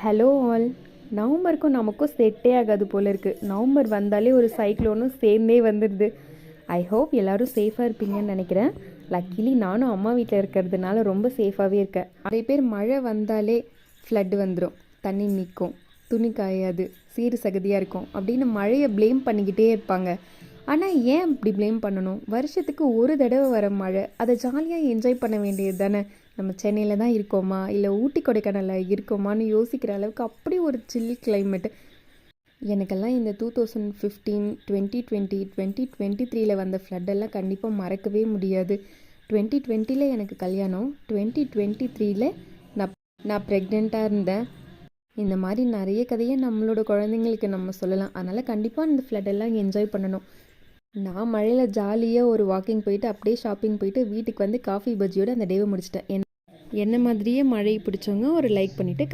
Hello all. நவம்பருக்கும் நமக்கும் செட்டே ஆகாது போல இருக்குது. நவம்பர் வந்தாலே ஒரு சைக்ளோனும் சேர்ந்தே வந்துடுது. ஐ ஹோப் எல்லோரும் சேஃபாக இருப்பீங்கன்னு நினைக்கிறேன். லக்கிலி நானும் அம்மா வீட்டில் இருக்கிறதுனால ரொம்ப சேஃபாகவே இருக்கேன். நிறைய பேர் மழை வந்தாலே ஃப்ளட் வந்துடும், தண்ணி நிற்கும், துணி காயாது, சீறு சகதியாக இருக்கும் அப்படின்னு மழையை ப்ளேம் பண்ணிக்கிட்டே இருப்பாங்க. ஆனால் ஏன் இப்படி ப்ளேம் பண்ணணும்? வருஷத்துக்கு ஒரு தடவை வர மழை, அதை ஜாலியாக என்ஜாய் பண்ண வேண்டியது தானே. நம்ம சென்னையில் தான் இருக்கோமா இல்லை ஊட்டி கொடைக்கானலில் இருக்கோமான்னு யோசிக்கிற அளவுக்கு அப்படி ஒரு சில்லி கிளைமேட்டு. எனக்கெல்லாம் இந்த 2015, 2020, 2023 வந்த ஃப்ளட்டெல்லாம் கண்டிப்பாக மறக்கவே முடியாது. 2020 எனக்கு கல்யாணம், 2023 நான் ப்ரெக்னெண்ட்டாக இருந்தேன். இந்த மாதிரி நிறைய கதையை நம்மளோட குழந்தைங்களுக்கு நம்ம சொல்லலாம். அதனால் கண்டிப்பாக இந்த ஃப்ளட்டெல்லாம் என்ஜாய் பண்ணணும். நான் மழையில் ஜாலியாக ஒரு வாக்கிங் போயிட்டு அப்படியே ஷாப்பிங் போயிட்டு வீட்டுக்கு வந்து காஃபி பஜ்ஜியோடு அந்த டேவை முடிச்சிட்டேன். என்ன மாதிரியே மழை பிடிச்சவங்க ஒரு லைக் பண்ணிவிட்டு